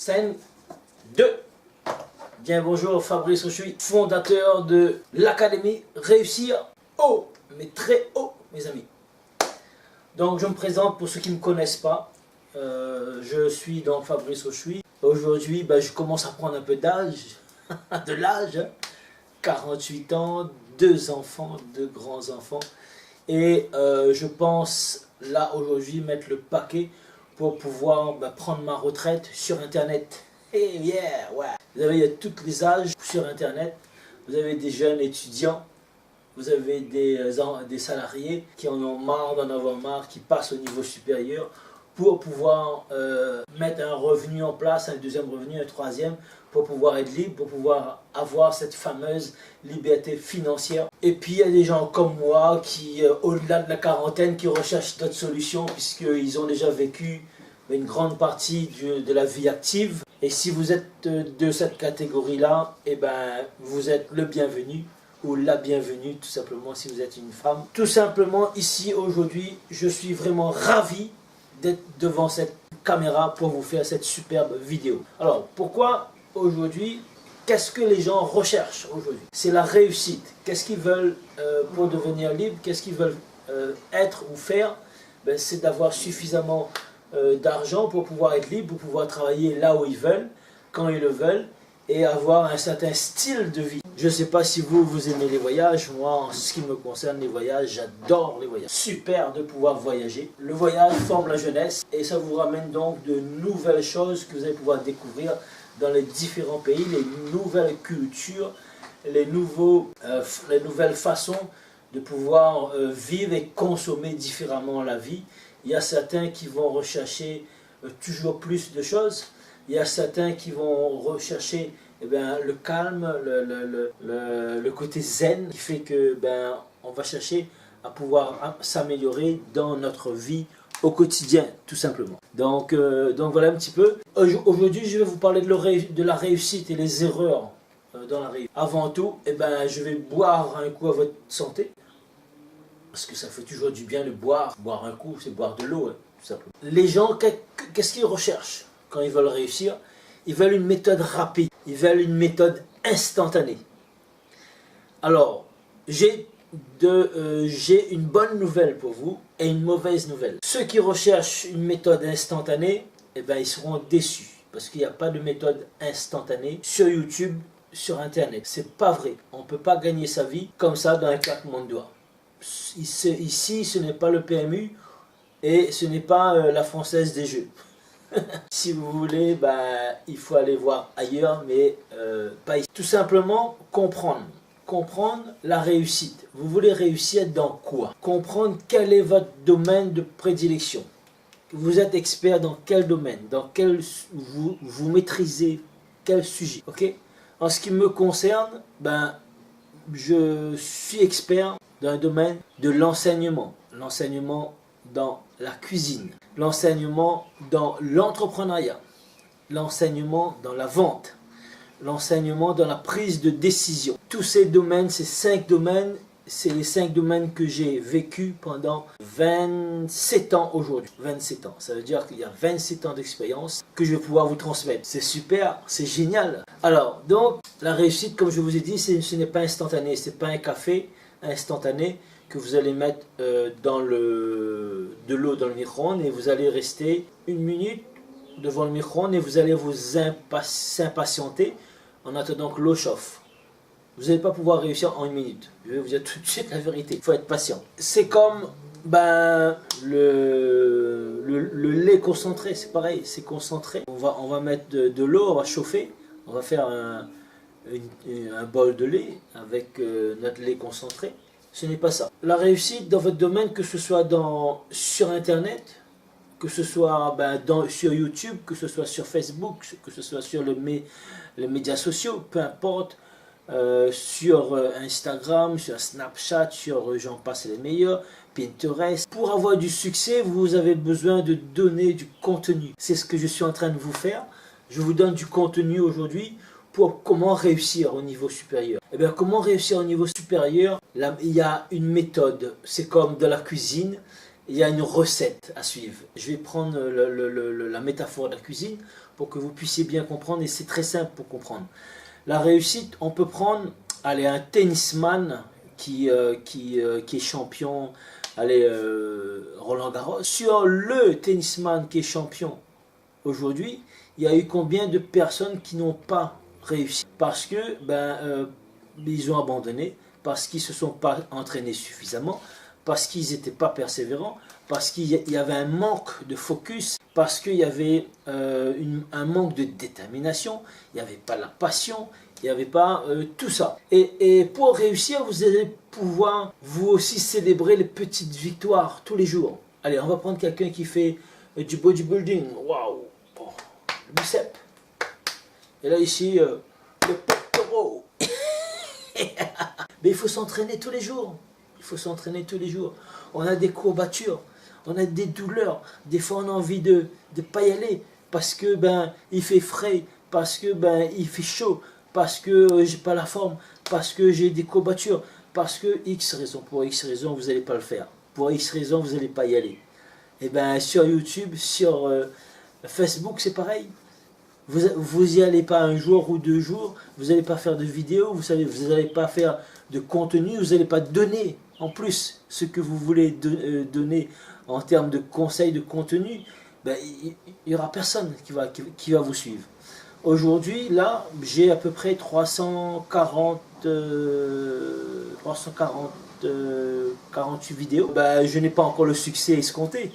5, 2. Bien bonjour, Fabrice Ochoui, fondateur de l'Académie Réussir haut, mais très haut, mes amis. Donc je me présente pour ceux qui ne me connaissent pas. Je suis donc Fabrice Ochoui. Aujourd'hui, je commence à prendre un peu d'âge, de l'âge. 48 ans, 2 enfants, 2 grands enfants. Et je pense là aujourd'hui mettre le paquet pour pouvoir prendre ma retraite sur Internet. Et yeah, ouais. Vous avez, il y a tous les âges sur Internet. Vous avez des jeunes étudiants, vous avez des salariés qui en ont marre d'en avoir marre, qui passent au niveau supérieur pour pouvoir mettre un revenu en place, un deuxième revenu, un troisième, pour pouvoir être libre, pour pouvoir avoir cette fameuse liberté financière. Et puis il y a des gens comme moi qui, au-delà de la quarantaine, qui recherchent d'autres solutions puisqu'ils ont déjà vécu une grande partie de la vie active. Et si vous êtes de cette catégorie-là, vous êtes le bienvenu ou la bienvenue, tout simplement, si vous êtes une femme. Tout simplement, ici, aujourd'hui, je suis vraiment ravi d'être devant cette caméra pour vous faire cette superbe vidéo. Alors, pourquoi aujourd'hui, qu'est-ce que les gens recherchent aujourd'hui? C'est la réussite. Qu'est-ce qu'ils veulent pour devenir libre? Qu'est-ce qu'ils veulent être ou faire? C'est d'avoir suffisamment d'argent pour pouvoir être libre, pour pouvoir travailler là où ils veulent, quand ils le veulent, et avoir un certain style de vie. Je ne sais pas si vous aimez les voyages. Moi, en ce qui me concerne, les voyages, j'adore les voyages. Super de pouvoir voyager. Le voyage forme la jeunesse et ça vous ramène donc de nouvelles choses que vous allez pouvoir découvrir dans les différents pays, les nouvelles cultures, les nouvelles façons de pouvoir vivre et consommer différemment la vie. Il y a certains qui vont rechercher toujours plus de choses. Il y a certains qui vont rechercher le calme, le côté zen, qui fait que on va chercher à pouvoir s'améliorer dans notre vie au quotidien, tout simplement. Donc voilà un petit peu. Aujourd'hui, je vais vous parler de la réussite et les erreurs dans la réussite. Avant tout, je vais boire un coup à votre santé. Parce que ça fait toujours du bien de boire. Boire un coup, c'est boire de l'eau, tout simplement. Les gens, qu'est-ce qu'ils recherchent quand ils veulent réussir? Ils veulent une méthode rapide. Ils veulent une méthode instantanée. Alors, j'ai une bonne nouvelle pour vous et une mauvaise nouvelle. Ceux qui recherchent une méthode instantanée, ils seront déçus. Parce qu'il n'y a pas de méthode instantanée sur YouTube, sur Internet. C'est pas vrai. On ne peut pas gagner sa vie comme ça dans un claquement de doigts. Ici, ce n'est pas le PMU et ce n'est pas la Française des Jeux. Si vous voulez, il faut aller voir ailleurs, mais pas ici. Tout simplement, comprendre la réussite. Vous voulez réussir dans quoi? Comprendre quel est votre domaine de prédilection. Vous êtes expert dans quel domaine? Dans quel vous maîtrisez quel sujet? Ok? En ce qui me concerne, je suis expert dans le domaine de l'enseignement. L'enseignement dans la cuisine. L'enseignement dans l'entrepreneuriat. L'enseignement dans la vente. L'enseignement dans la prise de décision. Tous ces domaines, ces 5 domaines, c'est les 5 domaines que j'ai vécu pendant 27 ans aujourd'hui. 27 ans. Ça veut dire qu'il y a 27 ans d'expérience que je vais pouvoir vous transmettre. C'est super, c'est génial. Alors, donc, la réussite, comme je vous ai dit, ce n'est pas instantané. Ce n'est pas un café instantané que vous allez mettre de l'eau dans le micro-ondes et vous allez rester 1 minute devant le micro-ondes et vous allez vous impatienter en attendant que l'eau chauffe. Vous n'allez pas pouvoir réussir en 1 minute. Je vais vous dire tout de suite la vérité. Il faut être patient. C'est comme le lait concentré. C'est pareil, c'est concentré. On va mettre de l'eau, on va chauffer. On va faire un bol de lait avec notre lait concentré. Ce n'est pas ça. La réussite dans votre domaine, que ce soit sur Internet, que ce soit sur YouTube, que ce soit sur Facebook, que ce soit sur les médias sociaux, peu importe, sur Instagram, sur Snapchat, j'en passe les meilleurs, Pinterest. Pour avoir du succès, vous avez besoin de donner du contenu. C'est ce que je suis en train de vous faire. Je vous donne du contenu aujourd'hui pour comment réussir au niveau supérieur. Comment réussir au niveau supérieur? Là, il y a une méthode. C'est comme de la cuisine. Il y a une recette à suivre. Je vais prendre la métaphore de la cuisine. pour que vous puissiez bien comprendre, et c'est très simple pour comprendre. La réussite, on peut prendre, allez, un tennisman qui est champion, allez, Roland Garros. Sur le tennisman qui est champion aujourd'hui, il y a eu combien de personnes qui n'ont pas réussi? Parce que ils ont abandonné, parce qu'ils ne se sont pas entraînés suffisamment, parce qu'ils n'étaient pas persévérants, parce qu'il y avait un manque de focus, parce qu'il y avait un manque de détermination, il n'y avait pas la passion, il n'y avait pas tout ça. Et pour réussir, vous allez pouvoir vous aussi célébrer les petites victoires tous les jours. Allez, on va prendre quelqu'un qui fait du bodybuilding. Waouh, bon, le biceps. Et là ici, le pectoral. Mais il faut s'entraîner tous les jours. Il faut s'entraîner tous les jours. On a des courbatures, on a des douleurs. Des fois, on a envie de ne pas y aller parce que il fait frais, parce que il fait chaud, parce que j'ai pas la forme, parce que j'ai des courbatures, parce que X raison. Pour X raison, vous n'allez pas le faire. Pour X raison, vous n'allez pas y aller. Et sur YouTube, sur Facebook, c'est pareil. Vous y allez pas un jour ou 2 jours, vous n'allez pas faire de vidéos, vous n'allez pas faire de contenu, vous n'allez pas donner en plus ce que vous voulez donner en termes de conseils, de contenu. Il n'y aura personne qui va vous suivre. Aujourd'hui, là, j'ai à peu près 348 vidéos. Je n'ai pas encore le succès escompté.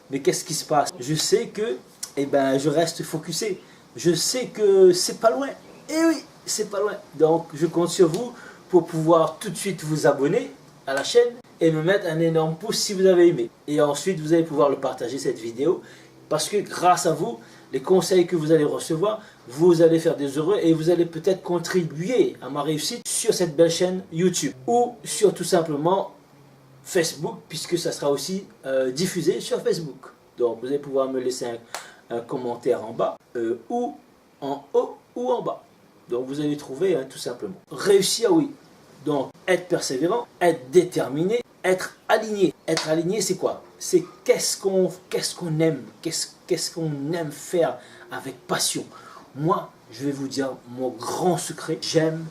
Mais qu'est-ce qui se passe? Je sais que je reste focusé. Je sais que c'est pas loin. Et oui, c'est pas loin. Donc, je compte sur vous pour pouvoir tout de suite vous abonner à la chaîne et me mettre un énorme pouce si vous avez aimé. Et ensuite, vous allez pouvoir le partager, cette vidéo, parce que grâce à vous, les conseils que vous allez recevoir, vous allez faire des heureux et vous allez peut-être contribuer à ma réussite sur cette belle chaîne YouTube ou sur tout simplement Facebook, puisque ça sera aussi diffusé sur Facebook. Donc vous allez pouvoir me laisser un commentaire en bas, ou en haut ou en bas. Donc vous allez trouver tout simplement. Réussir, oui. Donc être persévérant, être déterminé, être aligné. Être aligné, c'est quoi? C'est qu'est-ce qu'on aime, qu'est-ce qu'on aime faire avec passion. Moi, je vais vous dire mon grand secret. J'aime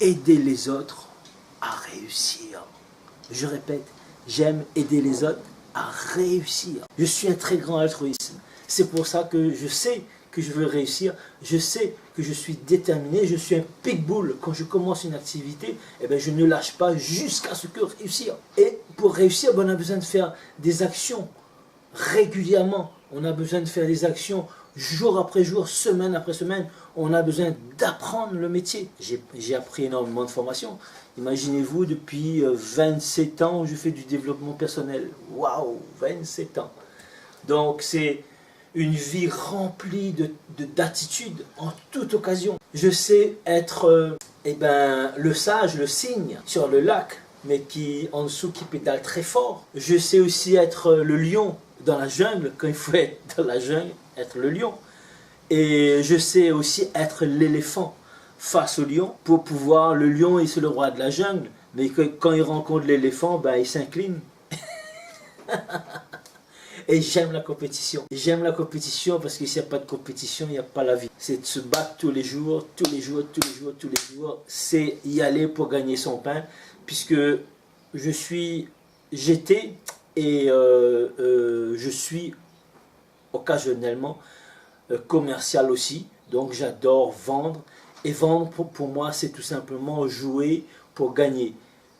aider les autres à réussir. Je répète, j'aime aider les autres à réussir. Je suis un très grand altruiste. C'est pour ça que je sais que je veux réussir. Je sais que je suis déterminé. Je suis un pitbull. Quand je commence une activité, je ne lâche pas jusqu'à ce que réussir. Et pour réussir, on a besoin de faire des actions régulièrement. On a besoin de faire des actions jour après jour, semaine après semaine. On a besoin d'apprendre le métier. J'ai appris énormément de formations. Imaginez-vous, depuis 27 ans, je fais du développement personnel. Waouh, 27 ans. Donc c'est une vie remplie d'attitudes en toute occasion. Je sais être le sage, le cygne sur le lac, mais qui en dessous qui pédale très fort. Je sais aussi être le lion dans la jungle, quand il faut être dans la jungle, être le lion. Et je sais aussi être l'éléphant face au lion, pour pouvoir, le lion c'est le roi de la jungle, mais quand il rencontre l'éléphant, il s'incline. Et j'aime la compétition. J'aime la compétition parce que s'il n'y a pas de compétition, il n'y a pas la vie. C'est de se battre tous les jours, tous les jours, tous les jours, tous les jours. C'est y aller pour gagner son pain, puisque j'étais et je suis occasionnellement commercial aussi. Donc j'adore vendre. Et vendre, pour moi, c'est tout simplement jouer pour gagner.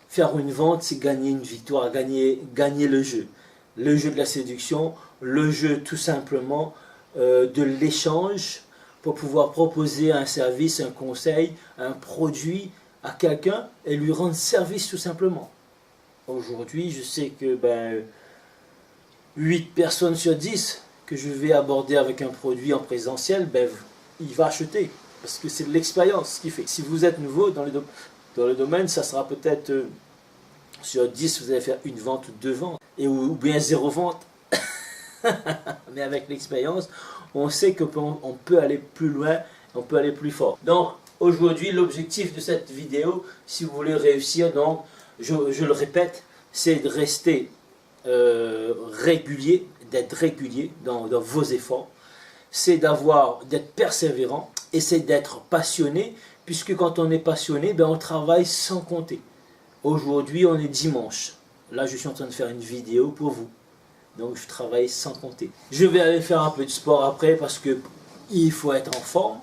Faire une vente, c'est gagner une victoire, gagner le jeu. Le jeu de la séduction, le jeu tout simplement de l'échange pour pouvoir proposer un service, un conseil, un produit à quelqu'un et lui rendre service tout simplement. Aujourd'hui, je sais que 8 personnes sur 10 que je vais aborder avec un produit en présentiel, il va acheter. Parce que c'est de l'expérience qui fait. Si vous êtes nouveau dans le domaine, ça sera peut-être sur 10, vous allez faire une vente ou 2 ventes. Ou bien 0 vente. Mais avec l'expérience, on sait qu'on peut aller plus loin, on peut aller plus fort. Donc aujourd'hui, l'objectif de cette vidéo, si vous voulez réussir, donc, je le répète, c'est de rester régulier, d'être régulier dans vos efforts. c'est d'être persévérant et c'est d'être passionné, puisque quand on est passionné, ben on travaille sans compter. Aujourd'hui, on est dimanche. Là, je suis en train de faire une vidéo pour vous. Donc, je travaille sans compter. Je vais aller faire un peu de sport après parce que il faut être en forme.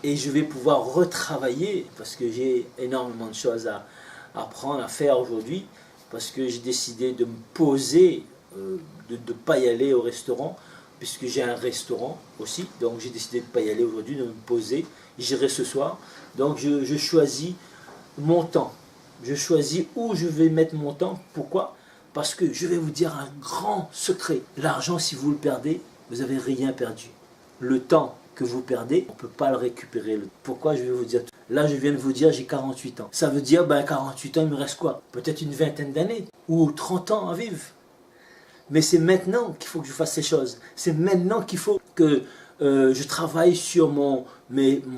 Et je vais pouvoir retravailler parce que j'ai énormément de choses à apprendre, à faire aujourd'hui. Parce que j'ai décidé de me poser, de ne pas y aller au restaurant. Puisque j'ai un restaurant aussi. Donc, j'ai décidé de ne pas y aller aujourd'hui, de me poser. J'irai ce soir. Donc, je choisis mon temps. Je choisis où je vais mettre mon temps. Pourquoi? Parce que je vais vous dire un grand secret. L'argent, si vous le perdez, vous n'avez rien perdu. Le temps que vous perdez, on ne peut pas le récupérer. Pourquoi? Je vais vous dire. Là, je viens de vous dire, j'ai 48 ans. Ça veut dire, 48 ans, il me reste quoi? Peut-être une vingtaine d'années ou 30 ans à vivre. Mais c'est maintenant qu'il faut que je fasse ces choses. C'est maintenant qu'il faut que je travaille sur mon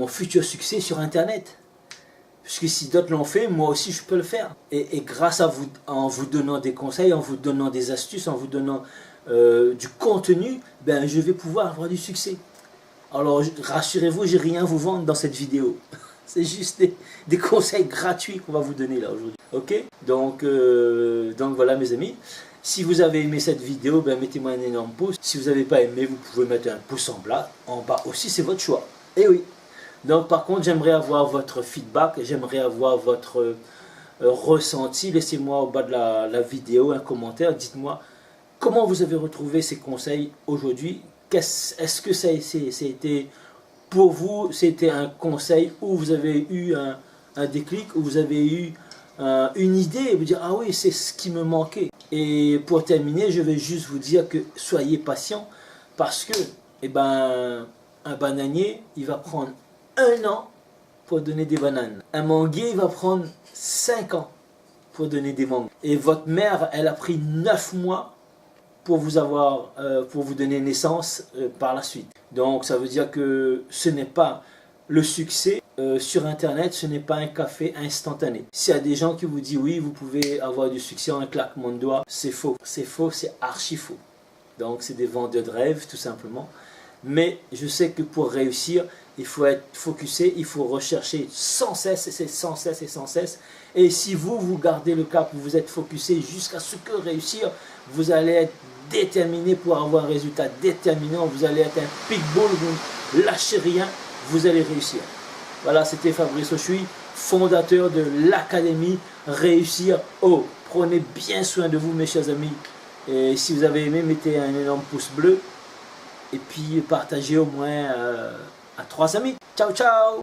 futur succès sur Internet. Puisque si d'autres l'ont fait, moi aussi je peux le faire. Et grâce à vous, en vous donnant des conseils, en vous donnant des astuces, en vous donnant du contenu, je vais pouvoir avoir du succès. Alors rassurez-vous, j'ai rien à vous vendre dans cette vidéo. C'est juste des conseils gratuits qu'on va vous donner là aujourd'hui. Ok? Donc voilà mes amis. Si vous avez aimé cette vidéo, mettez-moi un énorme pouce. Si vous n'avez pas aimé, vous pouvez mettre un pouce en bas aussi, c'est votre choix. Et oui. Donc par contre, j'aimerais avoir votre feedback, j'aimerais avoir votre ressenti. Laissez-moi au bas de la vidéo un commentaire, dites-moi comment vous avez retrouvé ces conseils aujourd'hui. Est-ce que ça a été pour vous, c'était un conseil où vous avez eu un déclic, où vous avez eu une idée et vous dire ah oui, c'est ce qui me manquait. Et pour terminer, je vais juste vous dire que soyez patient parce que un bananier, il va prendre 1 an pour donner des bananes. Un manguier, il va prendre 5 ans pour donner des mangues. Et votre mère, elle a pris 9 mois pour vous donner naissance par la suite. Donc ça veut dire que ce n'est pas le succès sur Internet, ce n'est pas un café instantané. S'il y a des gens qui vous disent oui, vous pouvez avoir du succès en un claquement de doigts, c'est faux. C'est faux, c'est archi faux. Donc c'est des vendeurs de rêves tout simplement. Mais je sais que pour réussir, il faut être focusé, il faut rechercher sans cesse, et c'est sans cesse et sans cesse. Et si vous gardez le cap, vous êtes focusé jusqu'à ce que réussir, vous allez être déterminé pour avoir un résultat déterminant, vous allez être un pitbull, vous ne lâchez rien, vous allez réussir. Voilà, c'était Fabrice Auchuy, fondateur de l'Académie Réussir Oh. Prenez bien soin de vous mes chers amis. Et si vous avez aimé, mettez un énorme pouce bleu. Et puis partagez au moins à 3 amis. Ciao, ciao!